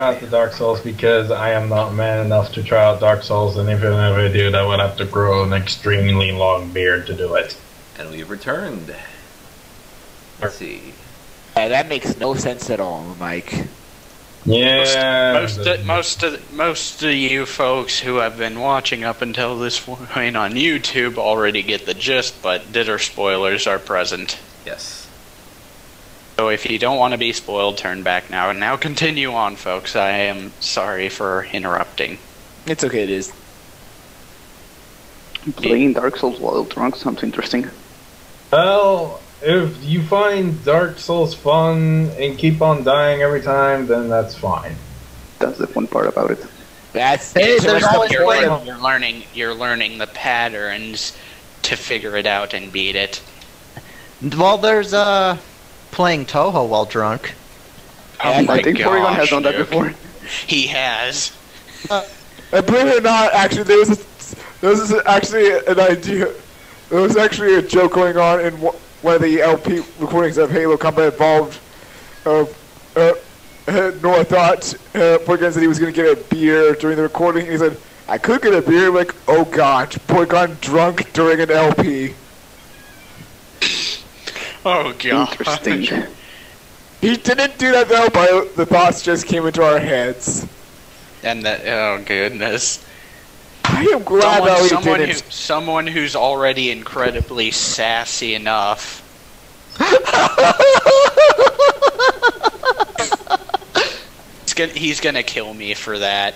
out the Dark Souls because I am not man enough to try out Dark Souls, and if I ever did, I would have to grow an extremely long beard to do it. And we've returned. Let's see. That makes no sense at all, Mike. Yeah. Most of you folks who have been watching up until this point on YouTube already get the gist, but DitR spoilers are present. Yes. So if you don't want to be spoiled, turn back now. And now continue on, folks. I am sorry for interrupting. It's okay, it is. Playing Dark Souls while drunk sounds interesting. Well, if you find Dark Souls fun and keep on dying every time, then that's fine. That's the fun part about it. That's Hey, there's always You're learning the patterns to figure it out and beat it. Well, there's playing Toho while drunk. Oh my I think Porygon has done that Luke. before. He has. believe it or not, actually, there was actually an idea. There was actually a joke going on in one of the LP recordings of Halo Combat Evolved. Noah thought Porygon said he was going to get a beer during the recording. He said, I could get a beer. Like, oh god, Porygon drunk during an LP. Oh god. Interesting. He didn't do that though, but the thoughts just came into our heads. And that, oh goodness. I am glad though he didn't. Someone who's already incredibly sassy enough. He's gonna kill me for that.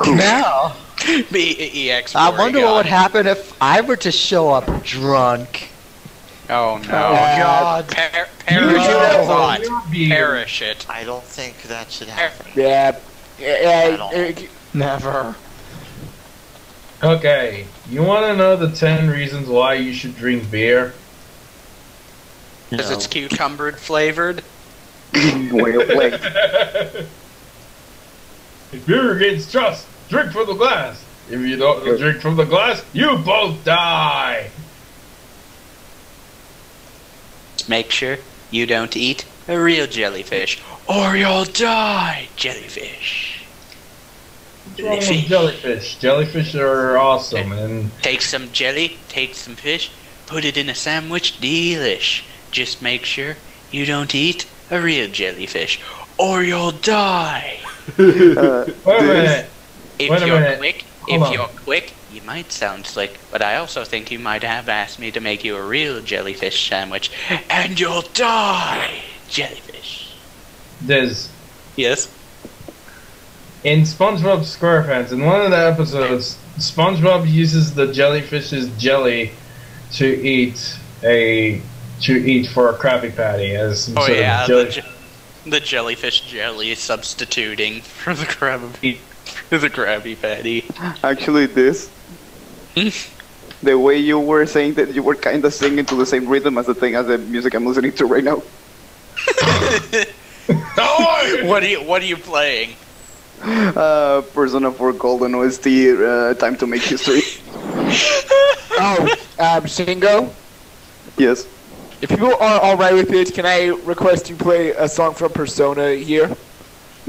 Now, EX. I wonder what would happen if I were to show up drunk. Oh no! Oh god! Perish No. it, thought. Beer. Perish it. I don't think that should happen. Yeah. Never. Okay, you want to know the 10 reasons why you should drink beer? Because it's cucumber flavored. Wait. If beer against trust, drink from the glass. If you don't drink from the glass, you both die. Just make sure you don't eat a real jellyfish, or you'll die. Jellyfish. Jellyfish. Jellyfish are awesome, and Take some jelly, take some fish, put it in a sandwich, delish. Just make sure you don't eat a real jellyfish, or you'll die. wait a minute. If Wait a you're minute. quick, Hold on. you're quick, you might sound slick, but I also think you might have asked me to make you a real jellyfish sandwich, and you'll die. Jellyfish. There's Yes. in SpongeBob SquarePants, in one of the episodes, SpongeBob uses the jellyfish's jelly to eat for a Krabby Patty as some Oh sort yeah, of jelly. the jellyfish jelly substituting for the Krabby Patty. Actually, the way you were saying that, you were kind of singing to the same rhythm as the music I'm listening to right now. What are you playing? Persona 4 Golden OST, Time to Make History. Shingo? Yes. If people are alright with it, can I request you play a song from Persona here?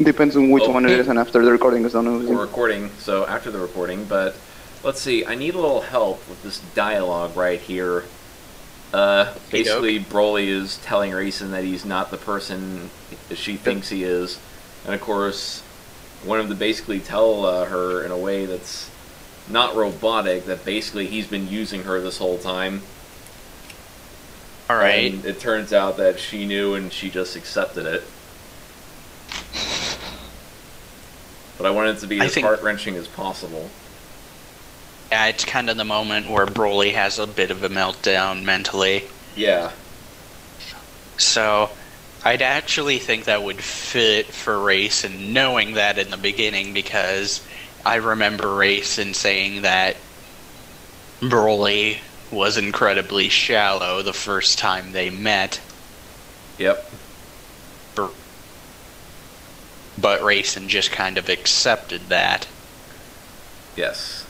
Depends on which one it is, and after the recording is done. We're recording, so after the recording, but let's see, I need a little help with this dialogue right here. Basically, Broly is telling Raisin that he's not the person she thinks he is, and of course, one of them basically tell her in a way that's not robotic that basically he's been using her this whole time. Alright. And it turns out that she knew and she just accepted it. But I wanted it to be as heart-wrenching as possible. Yeah, it's kind of the moment where Broly has a bit of a meltdown mentally. Yeah. So, I'd actually think that would fit for Raisin knowing that in the beginning, because I remember Raisin saying that Broly was incredibly shallow the first time they met. Yep. But Raisin just kind of accepted that. Yes.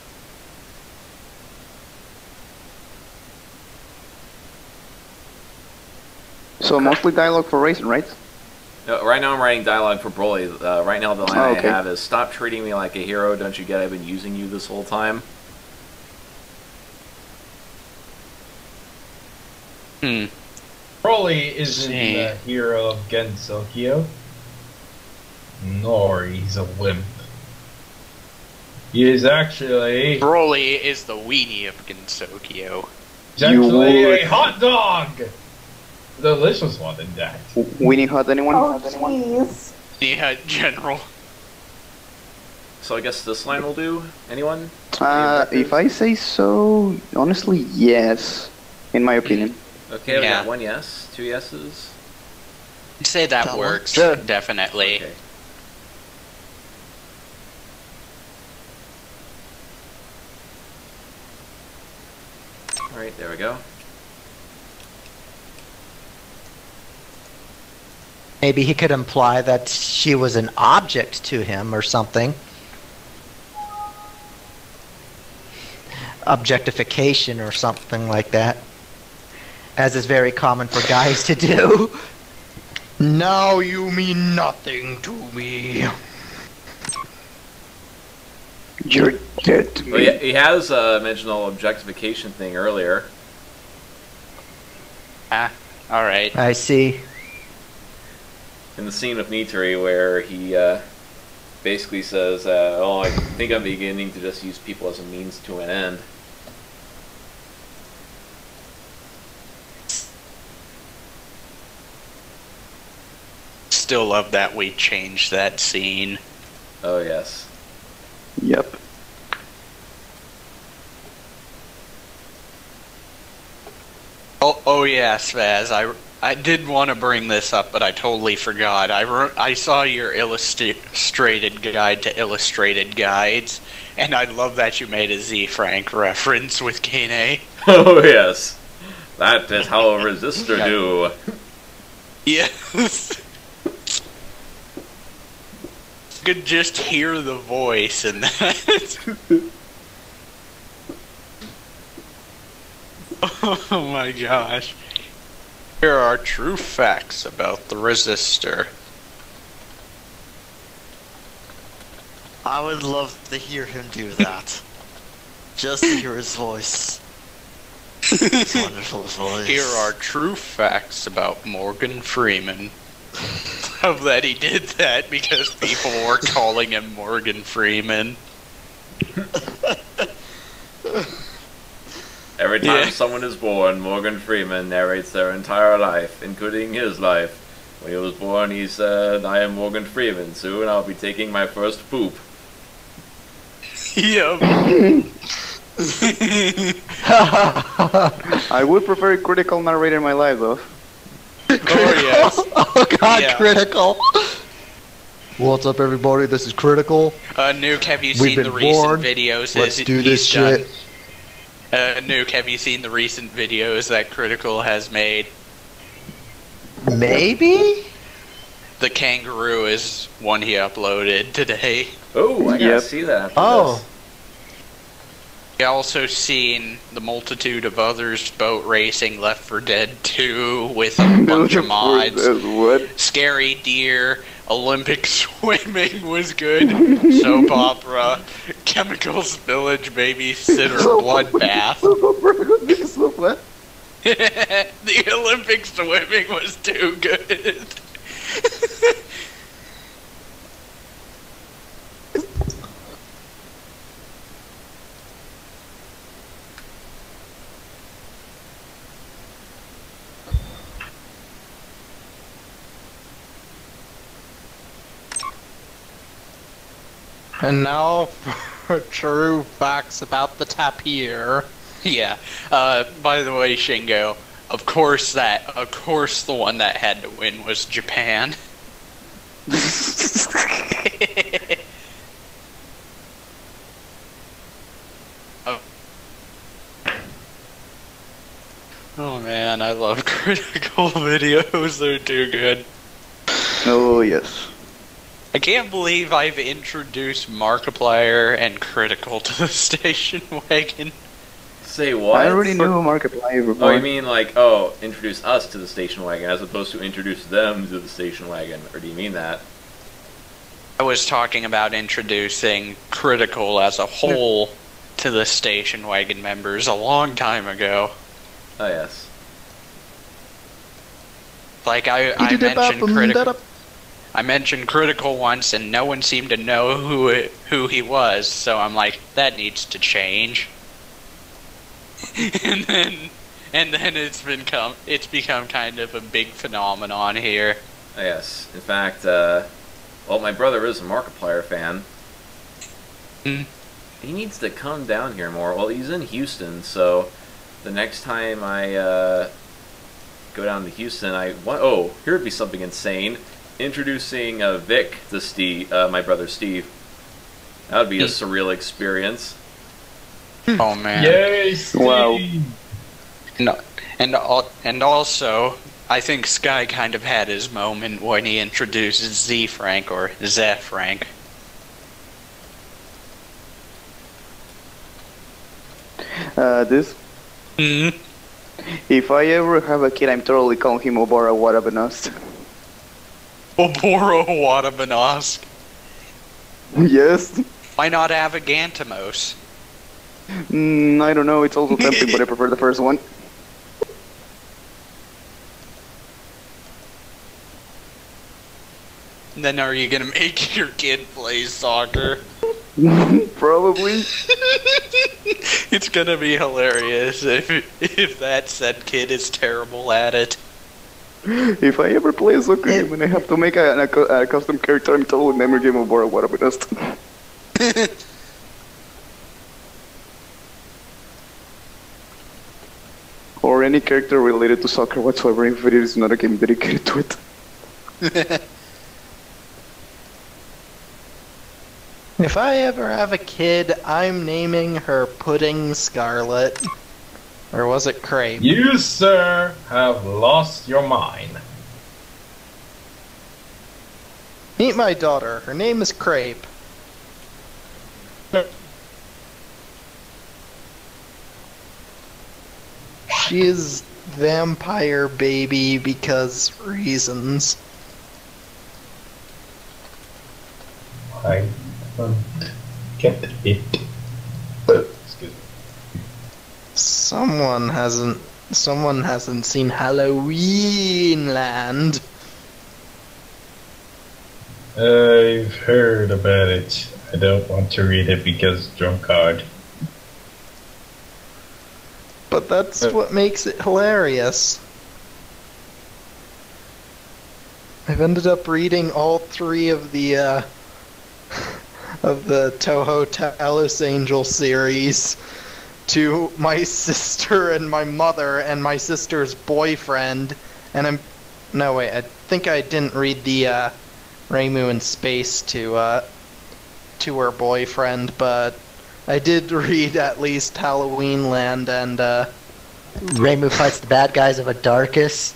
So mostly dialogue for Raisin, right? No, right now I'm writing dialogue for Broly. Right now the line Oh, okay. I have is, "Stop treating me like a hero, don't you get I've been using you this whole time?" Broly isn't the hero of Gensokyo, nor he's a wimp. He is actually Broly is the weenie of Gensokyo. a hot dog! Delicious one, in that. Winnie Hot, anyone? jeez. Yeah, General. So I guess this line will do. Anyone? If I say so, honestly, yes. In my opinion. Okay, we Yeah. got 1 yes, 2 yeses. I'd say that That works, works. definitely. Okay. Alright, there we go. Maybe he could imply that she was an object to him or something. Objectification or something like that. As is very common for guys to do. Now you mean nothing to me. You're dead to me. Well, he has mentioned the whole objectification thing earlier. Ah, alright. I see. In the scene with Nitori where he basically says, "Oh, I think I'm beginning to just use people as a means to an end." Still love that we changed that scene. Oh, yes. Yep. Oh yeah, Svaz. I did want to bring this up, but I totally forgot. I saw your illustrated guide to illustrated guides, and I love that you made a Z Frank reference with Kane. Oh, yes. That is how a resistor do. Yes. Could just hear the voice in that. Oh my gosh. Here are true facts about the resistor. I would love to hear him do that. Just to hear his voice. His wonderful voice. Here are true facts about Morgan Freeman. Love that he did that because people were calling him Morgan Freeman. Every time Yeah. someone is born, Morgan Freeman narrates their entire life, including his life. When he was born, he said, "I am Morgan Freeman. Soon I'll be taking my first poop." Yep. I would prefer a critical narrator in my life, though. Oh yes. Oh god, Yeah. Critical. What's up, everybody? This is Critical. Nuke, have you We've seen the been recent warned. videos? Let's do this he's done? shit. Nuke, have you seen the recent videos that Critical has made? Maybe? The kangaroo is one he uploaded today. Oh, I gotta Yep. see that after Oh. this. I also seen the multitude of others boat racing Left 4 Dead 2 with a bunch of mods. What? Scary Deer, Olympic swimming was good, soap opera, Chemicals Village Babysitter Bloodbath. What? The Olympic swimming was too good. And now for true facts about the tapir. Yeah. By the way, Shingo, of course the one that had to win was Japan. Oh. Oh man, I love critical videos, they're too good. Oh, yes. I can't believe I've introduced Markiplier and Critical to the station wagon. Say what? I already knew Markiplier before. Oh, you mean like, oh, introduce us to the station wagon as opposed to introduce them to the station wagon? Or do you mean that? I was talking about introducing Critical as a whole to the station wagon members a long time ago. Oh, yes. Like, I mentioned Critical. I mentioned Critical once, and no one seemed to know who he was, so I'm like, that needs to change. and then it's become kind of a big phenomenon here. Oh, yes. In fact, well, my brother is a Markiplier fan. He needs to come down here more. Well, he's in Houston, so the next time I go down to Houston, oh, here would be something insane. Introducing Vic to Steve, my brother Steve. That would be a surreal experience. Oh man! Yay, Steve! Wow. No, and also, I think Sky kind of had his moment when he introduces Z Frank or Zeh Frank. This. If I ever have a kid, I'm totally calling him Obara Wadabanost. Oboro Wadabanost. Yes. Why not Avagantimos? I don't know. It's also tempting, but I prefer the first one. Then are you gonna make your kid play soccer? Probably. It's gonna be hilarious if that said kid is terrible at it. If I ever play a soccer game and I have to make a custom character, I'm totally never game of Obara Wadabanost. Or any character related to soccer whatsoever, if it is not a game dedicated to it. If I ever have a kid, I'm naming her Pudding Scarlet. Or was it Crepe? You, sir, have lost your mind. Meet my daughter. Her name is Crepe. She is vampire baby because reasons. I don't get it. Excuse me. Someone hasn't seen Halloween Land. I've heard about it. I don't want to read it because drunkard. But that's what makes it hilarious. I've ended up reading all three of the Toho Talos Angel series to my sister and my mother and my sister's boyfriend, and no wait, I think I didn't read the Reimu in Space to her boyfriend, but I did read at least Halloween Land and Reimu fights the bad guys of a Darkus.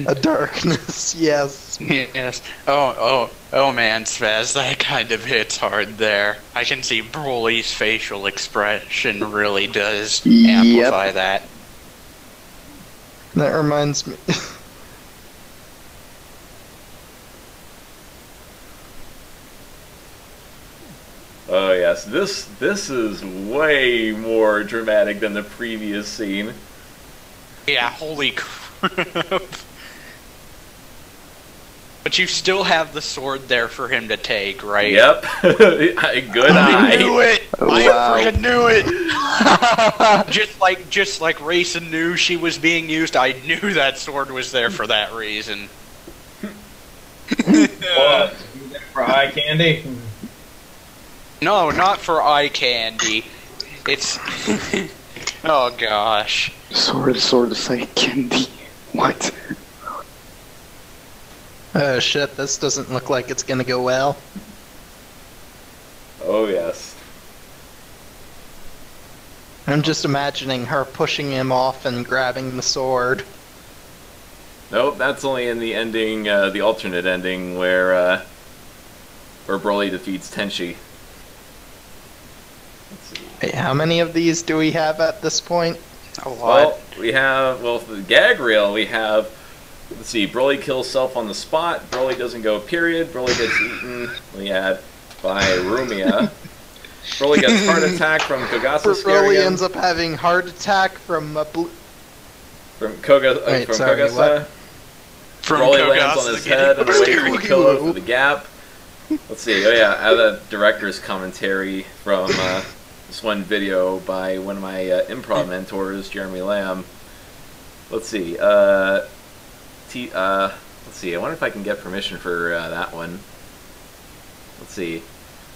A Darkness, yes. Yes. Oh man, Spaz, that kind of hits hard there. I can see Broly's facial expression really does amplify that. That reminds me. Oh yes, this is way more dramatic than the previous scene. Yeah, holy crap. But you still have the sword there for him to take, right? Yep. Good eye. I knew it! I freaking knew it! just like Racing knew she was being used, I knew that sword was there for that reason. What? For eye candy? No, not for eye candy. It's... oh gosh. Sword, side candy. What? Oh shit, this doesn't look like it's gonna go well. Oh yes. I'm just imagining her pushing him off and grabbing the sword. Nope, that's only in the ending, the alternate ending where Broly defeats Tenchi. Let's see. Hey, how many of these do we have at this point? A lot. Well, we have, well, for the gag reel, we have, let's see, Broly kills self on the spot, Broly doesn't go period, Broly gets eaten, we had by Rumia. Broly gets heart attack from Kogasa Broly ends up having heart attack from From Kogasa. From Broly lands on his head and waits for the pillow for the gap. Let's see, oh yeah, I have a director's commentary from this one video by one of my improv mentors, Jeremy Lamb. Let's see, let's see, I wonder if I can get permission for that one. Let's see.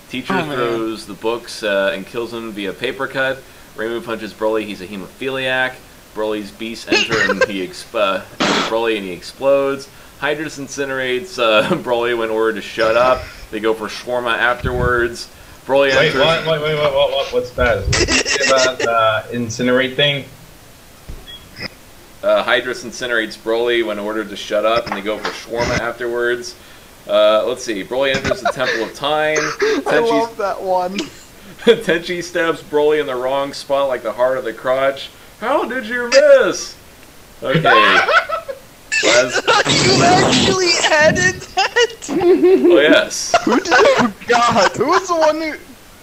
Teacher throws the books and kills him via paper cut. Reimu punches Broly, he's a hemophiliac. Broly's beasts enter and he Broly and he explodes. Hydrus incinerates Broly when ordered to shut up. They go for shawarma afterwards. Broly enters. Wait, what's that? What's about incinerate thing? Hydrus incinerates Broly when ordered to shut up, and they go for shawarma afterwards. Let's see. Broly enters the Temple of Time. I love that one. Tenchi stabs Broly in the wrong spot, like the heart of the crotch. How did you miss? Okay. You actually added that? Oh yes. God,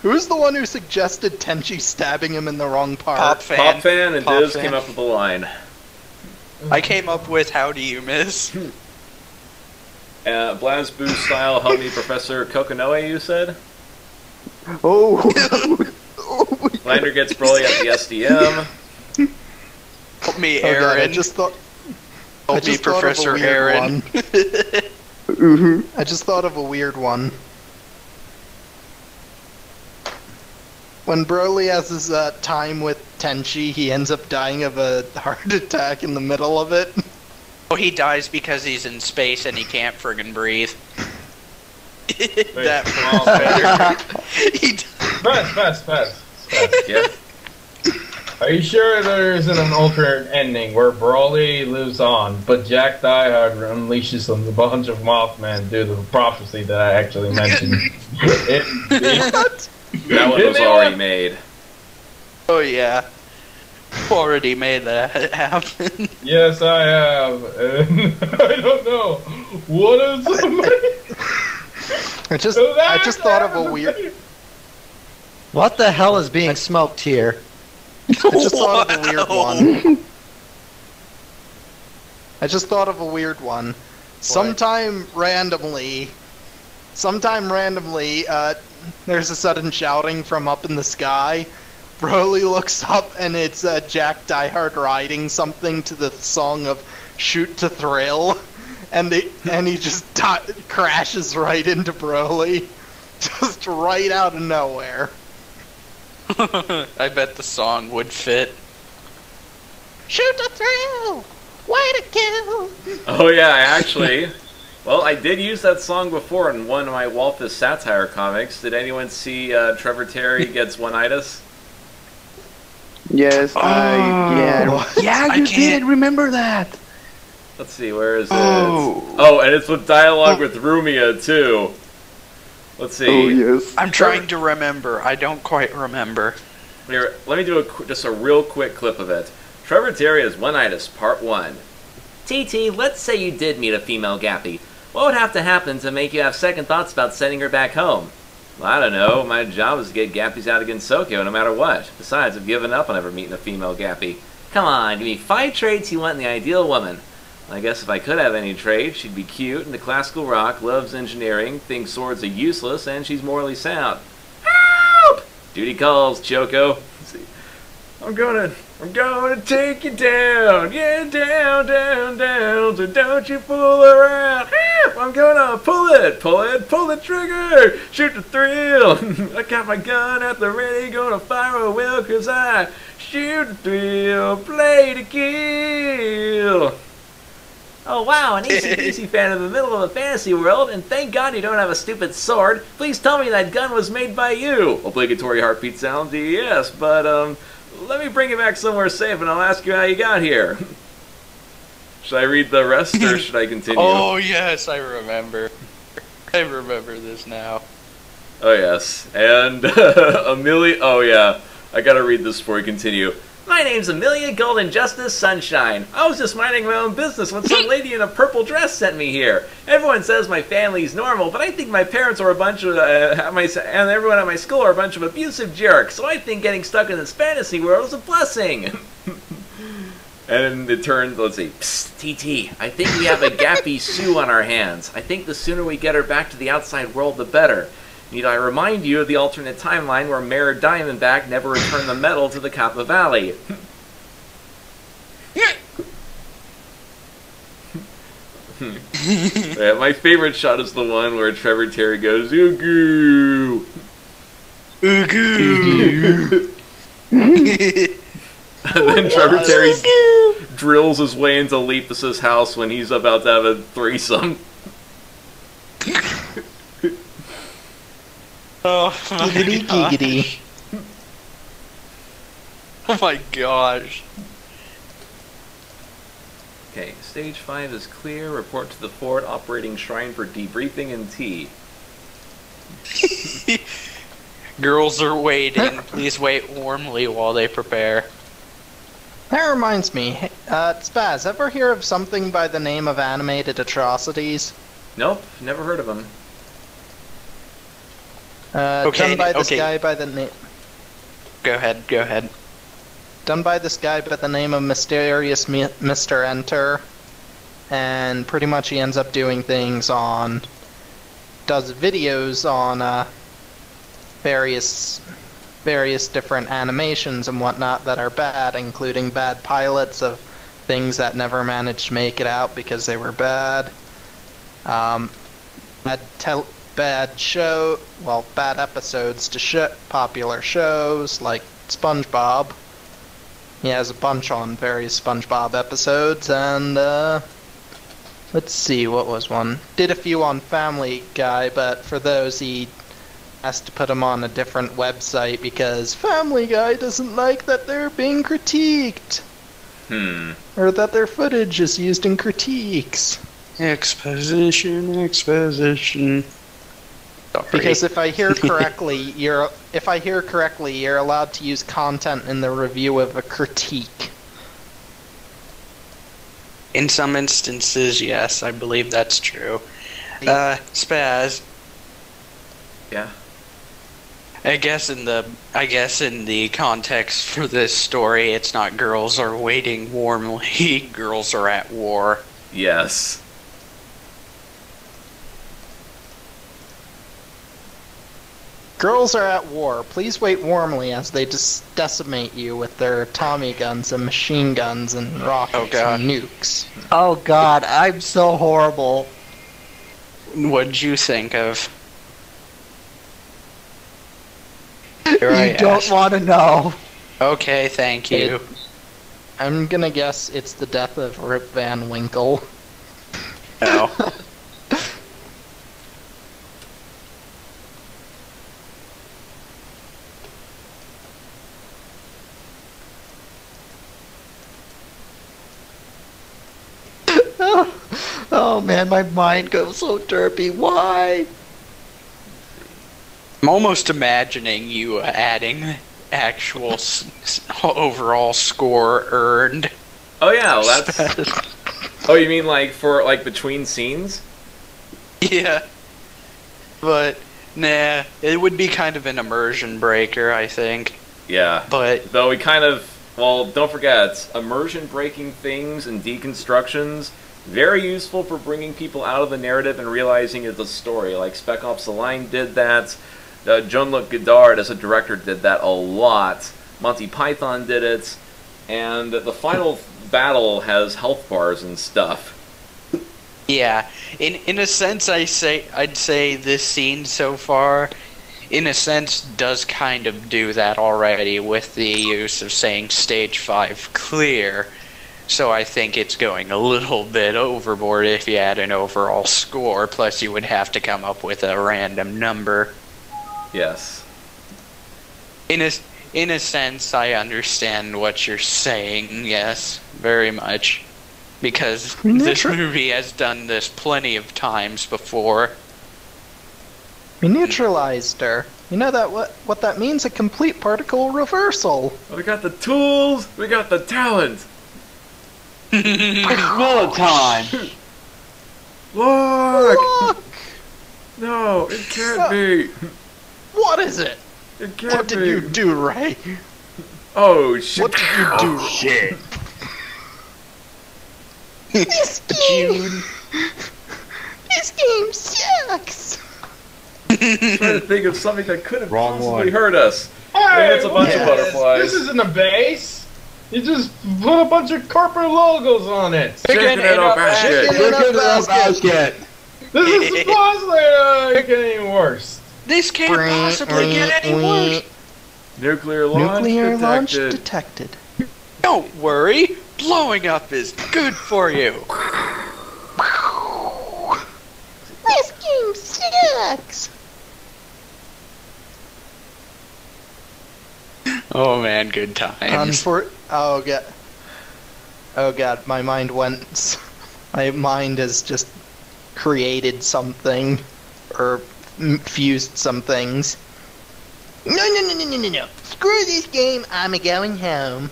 who's the one who suggested Tenchi stabbing him in the wrong part? Pop fan and Diz came up with the line. I came up with "How do you miss?" Blazboo style, help me, Professor Kokonoe. You said. Oh. Lander gets Broly at the SDM. Help me, Oh, God, Aaron. I just thought Professor of a weird Aaron. one. I just thought of a weird one. When Broly has his time with Tenchi, he ends up dying of a heart attack in the middle of it. Oh, he dies because he's in space and he can't friggin' breathe. That Fast. Yeah. Are you sure there isn't an alternate ending where Broly lives on, but Jack Diehard unleashes a bunch of Mothman due to the prophecy that I actually mentioned? That one was already made. Oh yeah. Already made that happen. Yes, I have. And I don't know. What is I just thought of a weird. What the hell is being smoked here? I just thought of a weird one. I just thought of a weird one. Sometime randomly, there's a sudden shouting from up in the sky. Broly looks up and it's Jack Diehard riding something to the song of "Shoot to Thrill," and he just crashes right into Broly, just right out of nowhere. I bet the song would fit. Shoot to thrill! Way to kill! Oh yeah, well, I did use that song before in one of my Walthus satire comics. Did anyone see Trevor Terry gets one-itis? Yes, yeah, you did remember that. Let's see, where is it? Oh, and it's with dialogue with Rumia too. Let's see. Oh yes. I'm trying to remember. I don't quite remember. Here, let me do just a real quick clip of it. Trevor Terry has one-itis, part 1. TT, let's say you did meet a female Gappy. What would have to happen to make you have second thoughts about sending her back home? Well, I don't know. My job is to get Gappies out of Gensokyo no matter what. Besides, I've given up on ever meeting a female Gappy. Come on, give me 5 traits you want in the ideal woman. I guess if I could have any traits, she'd be cute, into classical rock, loves engineering, thinks swords are useless, and she's morally sound. Help! Duty calls, Choco. Let's see. I'm gonna take you down, yeah, down, so don't you fool around. Help! I'm gonna pull the trigger, shoot the thrill. I got my gun at the ready, gonna fire a will, 'cause I shoot the thrill, play to kill. Oh wow, an AC/DC fan in the middle of a fantasy world, and thank God you don't have a stupid sword. Please tell me that gun was made by you. Obligatory heartbeat sound, yes, but let me bring you back somewhere safe and I'll ask you how you got here. Should I read the rest or should I continue? Oh yes, I remember. I remember this now. Oh yes, and Amelia, oh yeah. I gotta read this before we continue. My name's Amelia Golden Justice Sunshine. I was just minding my own business when some lady in a purple dress sent me here. Everyone says my family's normal, but I think my parents are a bunch of, and everyone at my school are a bunch of abusive jerks, so I think getting stuck in this fantasy world is a blessing. And it turns, let's see, psst, TT, I think we have a Gappy Sue on our hands. I think the sooner we get her back to the outside world, the better. Need I remind you of the alternate timeline where Mayor Diamondback never returned the medal to the Kappa Valley? Yeah, my favorite shot is the one where Trevor Terry goes, "Ooh-goo! Ooh-goo!" And then Trevor Terry drills his way into Lepus's house when he's about to have a threesome. Oh my Giggity giggity. Oh my gosh. Okay, stage 5 is clear. Report to the forward operating shrine for debriefing and tea. Girls are waiting. Please wait warmly while they prepare. That reminds me, Spaz, ever hear of something by the name of Animated Atrocities? Nope, never heard of him. Done by this guy by the name... Go ahead. Done by this guy by the name of Mysterious Mr. Enter. And pretty much he ends up doing things on... does videos on, various different animations and whatnot that are bad, including bad pilots of things that never managed to make it out because they were bad. Bad episodes to popular shows like SpongeBob. He has a bunch on various SpongeBob episodes, and let's see, what was one? Did a few on Family Guy, but for those he has to put them on a different website because Family Guy doesn't like that they're being critiqued. Or that their footage is used in critiques. Exposition. Sorry. Because if I hear correctly, you're allowed to use content in the review of a critique. In some instances, yes, I believe that's true. Spaz. Yeah. I guess in the context for this story, it's not girls are waiting warmly, girls are at war. Yes. Girls are at war. Please wait warmly as they decimate you with their Tommy guns and machine guns and rockets and nukes. Oh god, I'm so horrible. What'd you think of? You don't want to know. Okay, thank you. I'm gonna guess it's the death of Rip Van Winkle. No. Oh man, my mind goes so derpy. Why? I'm almost imagining you adding actual overall score earned. Oh yeah, well, that's... Oh, you mean like for like between scenes? Yeah. But nah, it would be kind of an immersion breaker, I think. Yeah. But though we kind of, well, don't forget, immersion breaking things and deconstructions, very useful for bringing people out of the narrative and realizing it's a story. Like Spec Ops The Line did that. Jean-Luc Godard as a director did that a lot. Monty Python did it. And the final battle has health bars and stuff. yeah, in a sense, I'd say this scene so far, in a sense, does kind of do that already with the use of saying Stage 5 clear. So I think it's going a little bit overboard if you add an overall score, plus you would have to come up with a random number. Yes. In a sense, I understand what you're saying, yes, very much. Because this movie has done this plenty of times before. We neutralized her. You know that what that means? A complete particle reversal. We got the tools. We got the talent. It's Miller time. Look! No, it can't be. What is it? It can't What be. did you do, Ray? Oh shit! What did you do? Oh, shit. This game. This game sucks. I'm trying to think of something that could have Wrong possibly one. hurt us. Hey, It's a bunch of what is butterflies. This isn't a base. You just put a bunch of corporate logos on it. Chicken in a basket. Chicken in a Look at that basket. basket. This is supposedly getting worse. This can't possibly get any worse. Nuclear launch Nuclear launch detected. detected. Don't worry, blowing up is good for you. This game sucks. Oh man, good times. Oh god, my mind went. My mind has just created something, or fused some things. No. Screw this game. I'm going home.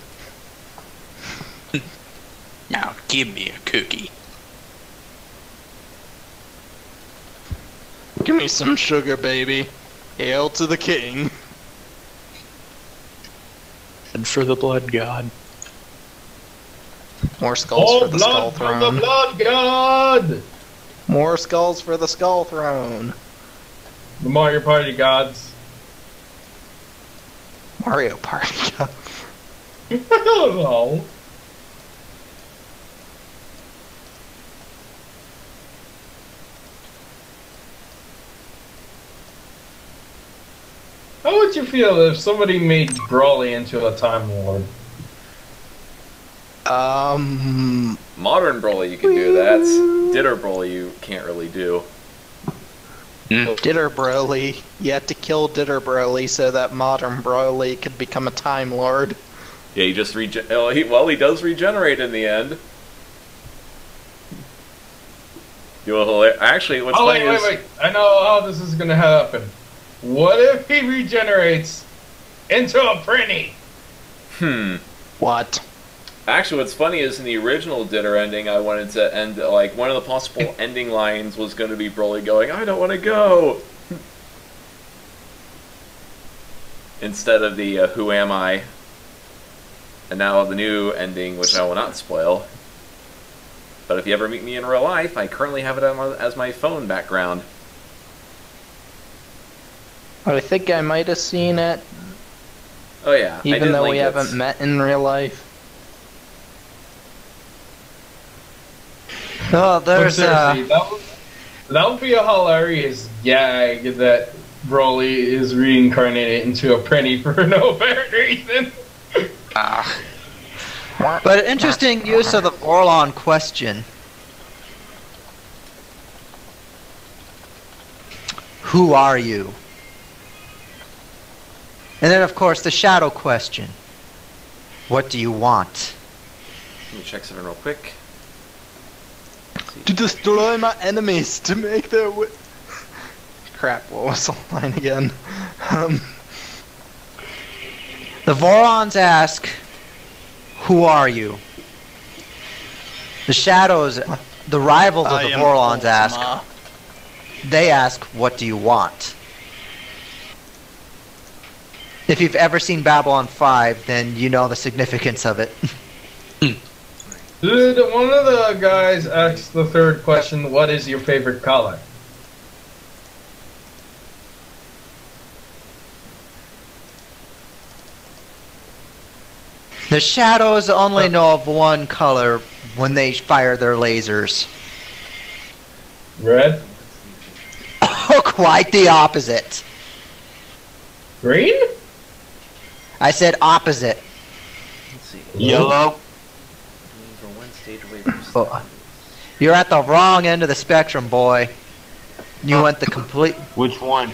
Now give me a cookie. Give me some sugar, baby. Hail to the king. And for the blood god. More skulls for the skull blood from the throne. blood god. More skulls for the skull throne. The Mario Party gods. Mario Party. I don't know. How would you feel if somebody made Brawly into a Time Lord? Modern Broly, you can do that. DitR Broly, you can't really do. DitR Broly. You had to kill DitR Broly so that modern Broly could become a Time Lord. Yeah, he just he does regenerate in the end. You will actually. What's funny is wait. I know how this is gonna happen. What if he regenerates into a Prinny? What? Actually, what's funny is in the original DitR ending, I wanted to end like one of the possible ending lines was going to be Broly going, "I don't want to go," instead of the "Who am I?" And now the new ending, which I will not spoil. But if you ever meet me in real life, I currently have it as my phone background. I think I might have seen it, Oh yeah, I even did though link we it. haven't met in real life. Oh, But there's seriously, that would be a hilarious gag that Broly is reincarnated into a Prinny for no apparent reason. but interesting use of the Orlon question. Who are you? And then, of course, the shadow question. What do you want? Let me check something real quick. To destroy my enemies, to make their Crap, what was the line again? The Vorons ask, who are you? The shadows, the rivals of the Vorons ask, they ask, what do you want? If you've ever seen Babylon 5, then you know the significance of it. Dude, one of the guys asked the third question, what is your favorite color? The shadows only know of one color when they fire their lasers. Red? Oh, quite the opposite. Green? I said opposite. Let's see. Yellow. For one stage away from Oh, you're at the wrong end of the spectrum, boy. You went the complete... Which one?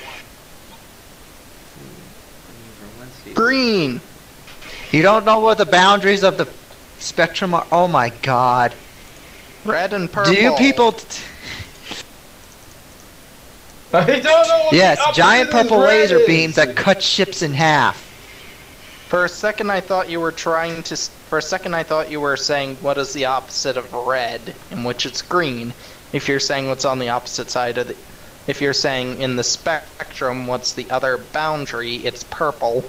Green! You don't know what the boundaries of the spectrum are? Oh my god. Red and purple. Do you people... I don't know what Yes, the giant opposite of purple red laser is. beams that cut ships in half. For a second, I thought you were trying to. For a second, I thought you were saying what is the opposite of red, in which it's green. If you're saying what's on the opposite side of the. If you're saying in the spectrum, what's the other boundary, it's purple.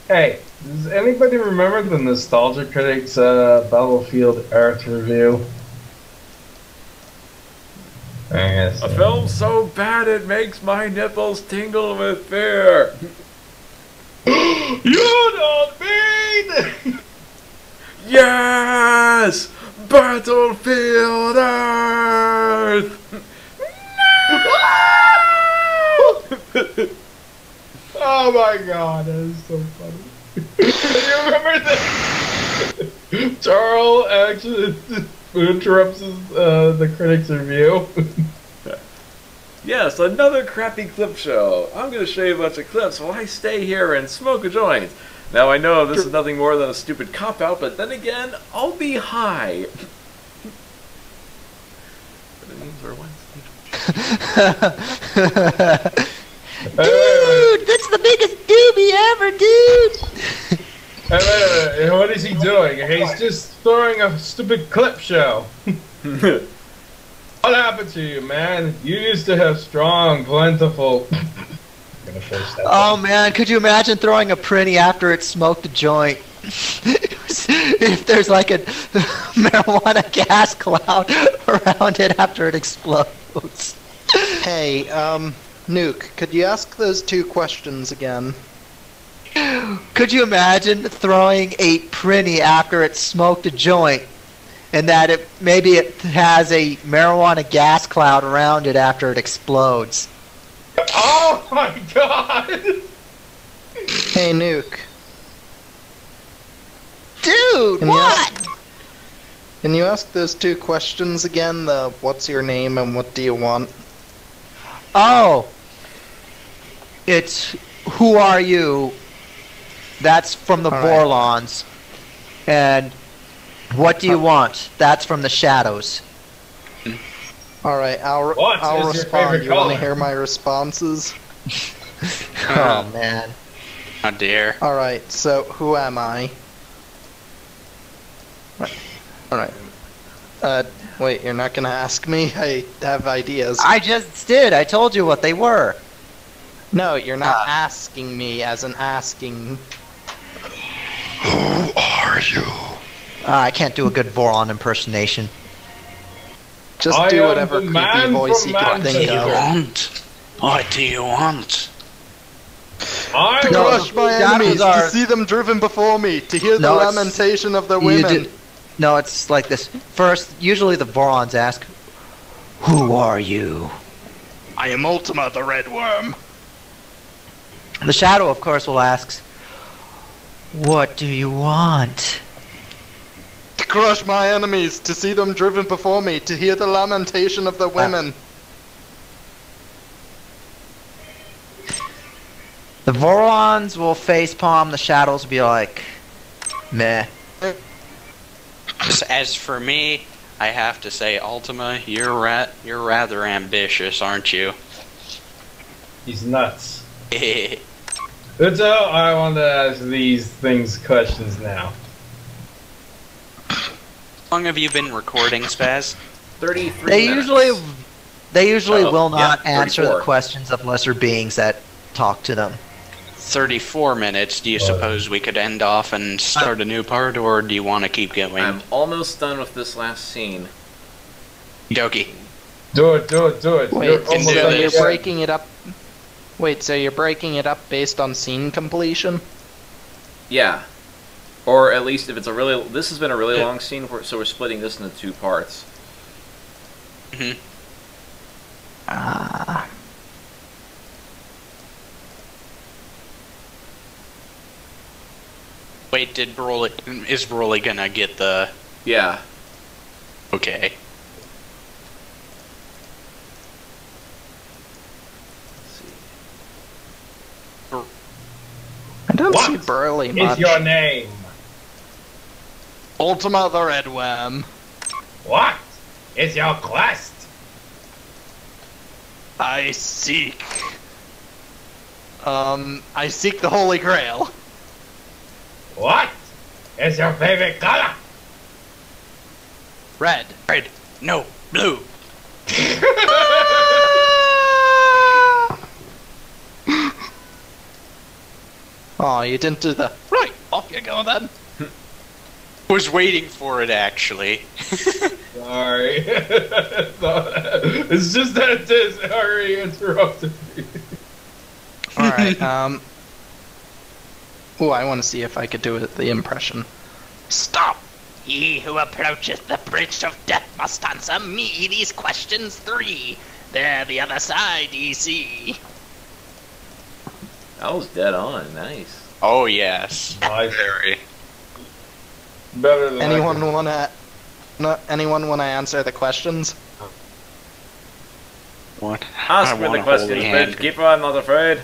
Hey, does anybody remember the Nostalgia Critics Battlefield Earth review? Yes. A film so bad it makes my nipples tingle with fear. You don't mean! Yes! Battlefield Earth! Oh my god, that is so funny. You remember that? Charles actually interrupts the critics' review. Yes, another crappy clip show. I'm going to show you a bunch of clips while I stay here and smoke a joint. Now I know this is nothing more than a stupid cop-out, but then again, I'll be high. Dude, that's the biggest doobie ever, dude! Hey, what is he doing? He's just throwing a stupid clip show. What happened to you, man? You used to have strong, plentiful... Oh man, could you imagine throwing a printy after it smoked a joint? If there's like a marijuana gas cloud around it after it explodes. Hey, Nuke, could you ask those two questions again? Could you imagine throwing a printy after it smoked a joint, and that it maybe it has a marijuana gas cloud around it after it explodes? Oh my god! Hey, Nuke. Dude, what? Can you ask those two questions again? The what's your name and what do you want? Oh. It's who are you? That's from the Vorlons. And what do you want? That's from the Shadows. Alright, I'll respond. You want to hear my responses? Oh, man. Oh dear. Alright, so who am I? Alright. Wait, you're not gonna ask me? I have ideas. I just did. I told you what they were. No, you're not asking me as an asking. Who are you? I can't do a good Voron impersonation. Just do whatever creepy voice you can think of. What do you want? To crush my enemies, to see them driven before me, to hear the lamentation of the women. No, it's like this. First, usually the Vorons ask, who are you? I am Ultima, the Red Worm. The Shadow, of course, will ask, what do you want? To crush my enemies, to see them driven before me, to hear the lamentation of the women. The Vorons will facepalm, the Shadows will be like, meh. As for me, I have to say, Ultima, you're rather ambitious, aren't you? He's nuts. That's how I want to ask these questions now. How long have you been recording, Spaz? 33 minutes. They usually will not answer 34. the questions of lesser beings that talk to them. 34 minutes. Do you suppose we could end off and start a new part, or do you want to keep going? I'm almost done with this last scene. Doki. Do it. Wait, so you're breaking it up. Wait, so you're breaking it up based on scene completion? Yeah. Or at least if it's this has been a really long scene, so we're splitting this into 2 parts. Mm-hmm. Wait, is Broly gonna get the... Yeah. Okay. burly much. is your name? Ultima the Red Worm. What is your quest? I seek the Holy Grail. What is your favorite color? Red. Red. No. Blue. Oh, you didn't do the right. Off you go then. Was waiting for it actually. Sorry. It's just that it is. Sorry, interrupted me. All right. Oh, I want to see if I could do it. The impression. Stop! He who approacheth the bridge of death must answer me these questions 3. There, the other side, ye see. That was dead on. Nice. Oh yes. Nice. Very. Better than Anyone wanna answer the questions? What? Ask me the questions, bitch. Keep on, not afraid.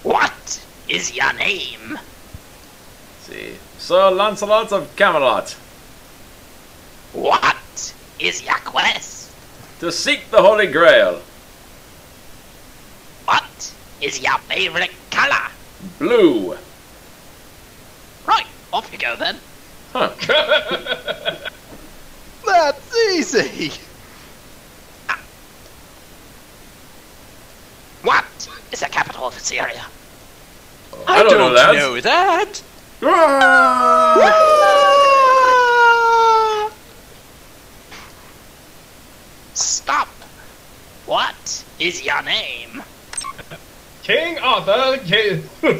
What is your name? Let's see. Sir Lancelot of Camelot. What is your quest? To seek the Holy Grail. What is your favorite color? Blue. Right, off you go then. Huh. That's easy. What is the capital of Syria? I don't know that. know that. Stop. What is your name? King Arthur,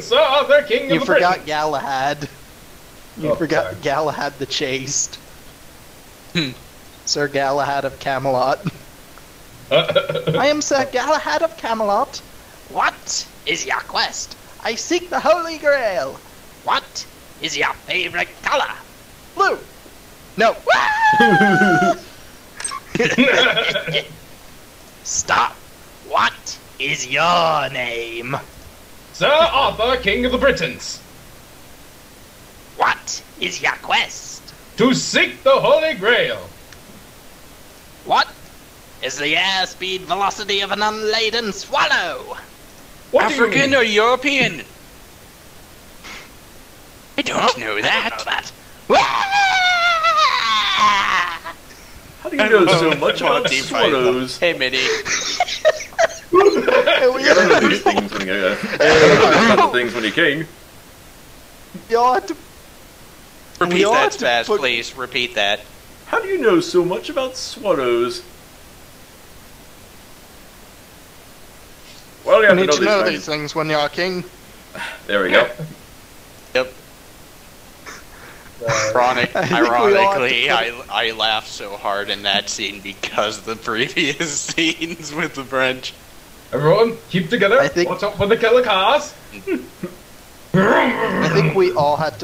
Sir Arthur, King You of the forgot Britons. Galahad. You Oh, forgot sorry. Galahad the Chaste. Sir Galahad of Camelot. I am Sir Galahad of Camelot. What is your quest? I seek the Holy Grail. What is your favorite color? Blue. No. Stop. What is your name? Sir Arthur, King of the Britons. What is your quest? To seek the Holy Grail. What is the airspeed velocity of an unladen swallow? What do you African mean? or European? I don't know that. I don't know that. How do you know so much about Monty Python. swallows? Hey, Minnie. You gotta know these things when you're things when you're king. You ought to Repeat ought that, to Spaz, put- please. Repeat that. How do you know so much about swallows? Well, you have need to know these these things. things when you're king. There we go. Yep. I think we ought to Ironically, put- I laughed so hard in that scene because of the previous scenes with the French. Everyone, keep together. I think- Watch out for the killer cars. I think we all had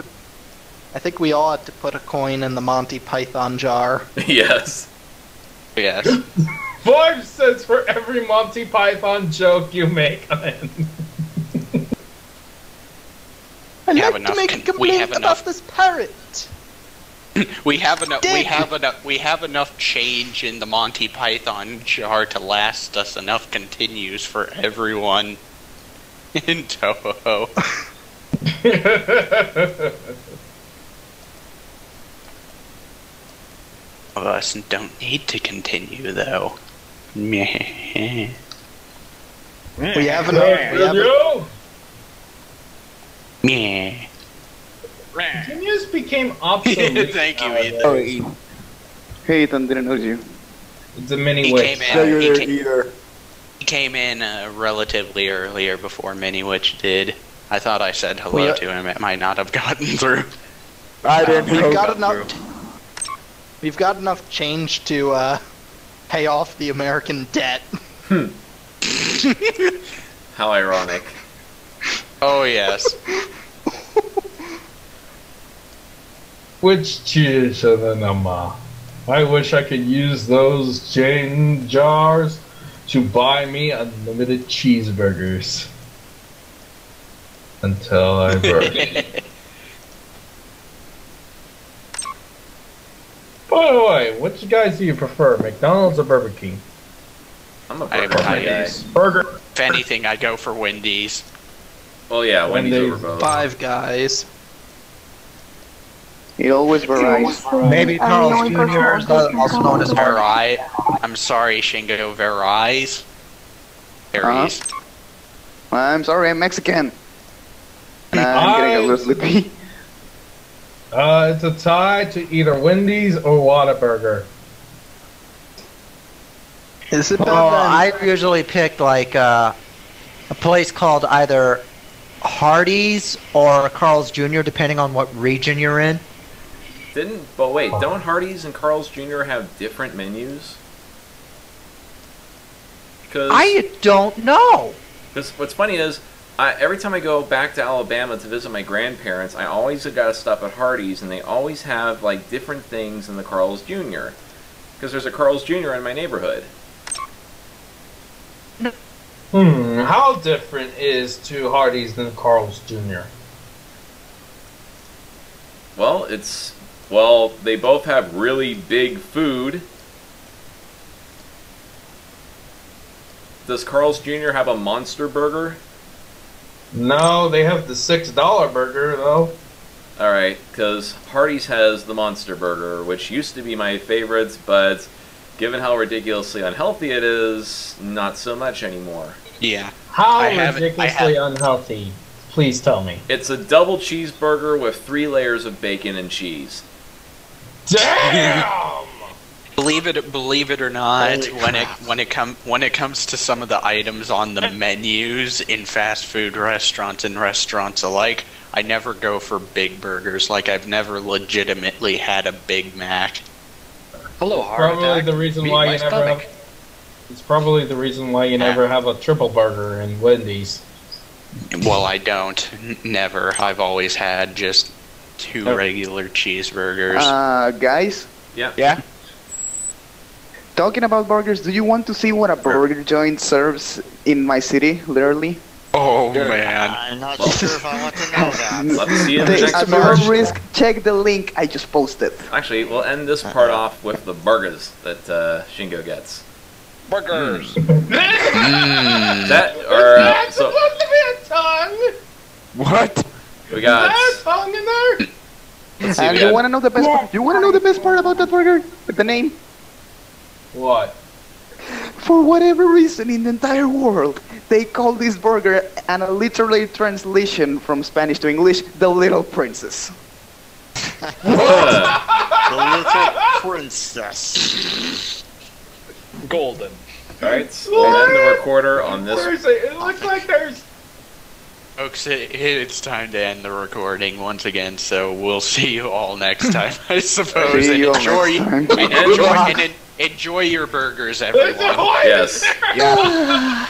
to put a coin in the Monty Python jar. Yes. Yes. 5 cents for every Monty Python joke you make. I'd We have like enough to make a con- we have complaint enough- about this parrot. We have enough. Dick. We have enough change in the Monty Python jar to last us enough continues for everyone in Toho. Of us don't need to continue though. Meh. We have enough. Yo! Meh. Continuous became obsolete. Thank you, nowadays. Ethan. Oh, hey, Ethan, didn't know you. It's a mini He witch. came Yeah, in. you're He there came, either. he came in relatively earlier before Mini Witch did. I thought I said hello We- to him. It might not have gotten through. I didn't We've know. got enough. We've got enough change to pay off the American debt. How ironic. Oh yes. Which cheers are the number? I wish I could use those chain jars to buy me unlimited cheeseburgers. until I burst. By the way, which guys do you prefer, McDonald's or Burger King? I'm a burger guy. Burger. If anything, I'd go for Wendy's. Well, yeah, Wendy's over both. Five Guys. He always varies. Maybe Carl's Jr., also known as Harry. I'm sorry, Shingo, varies. Varies. I'm sorry, I'm Mexican. And I'm getting a little sleepy. It's a tie to either Wendy's or Whataburger. Is it better Oh, than... I usually pick like a place called either Hardee's or Carl's Jr., depending on what region you're in. But wait, don't Hardee's and Carl's Jr. have different menus? I don't know. Because what's funny is, every time I go back to Alabama to visit my grandparents, I always got to stop at Hardee's, and they always have like different things than the Carl's Jr. Because there's a Carl's Jr. in my neighborhood. How different is to Hardee's than Carl's Jr.? Well, they both have really big food. Does Carl's Jr. have a monster burger? No, they have the $6 burger though. Alright, because Hardee's has the monster burger, which used to be my favorite, but given how ridiculously unhealthy it is, not so much anymore. Yeah. How ridiculously unhealthy? Please tell me. It's a double cheeseburger with 3 layers of bacon and cheese. Damn! Believe it or not, when it comes to some of the items on the menus in fast food restaurants and restaurants alike, I never go for big burgers. Like, I've never legitimately had a Big Mac. Hello, heart attack. The reason why you never have. It's probably the reason why you never have a triple burger in Wendy's. Well, I don't. Never. I've always had just 2 regular cheeseburgers. Guys? Yeah? Talking about burgers, do you want to see what a burger joint serves in my city, literally? Oh, man. I'm not sure if I want to know that. Let's see in the next At your own risk, check the link I just posted. Actually, we'll end this part off with the burgers that Shingo gets. Burgers. That or so supposed to be a tongue. What? we got. There's tongue in there. Let's see, And we you got want to know the best part? You want to know the best part about that burger? With the name? What? For whatever reason in the entire world, they call this burger, and a literary translation from Spanish to English, the Little Princess. The Little Princess. Golden. Alright, so we'll end the recorder on this. It looks like there's. Folks, it's time to end the recording once again, so we'll see you all next time, I suppose. See And you all next time. enjoy your burgers, everyone. Yes. Yeah.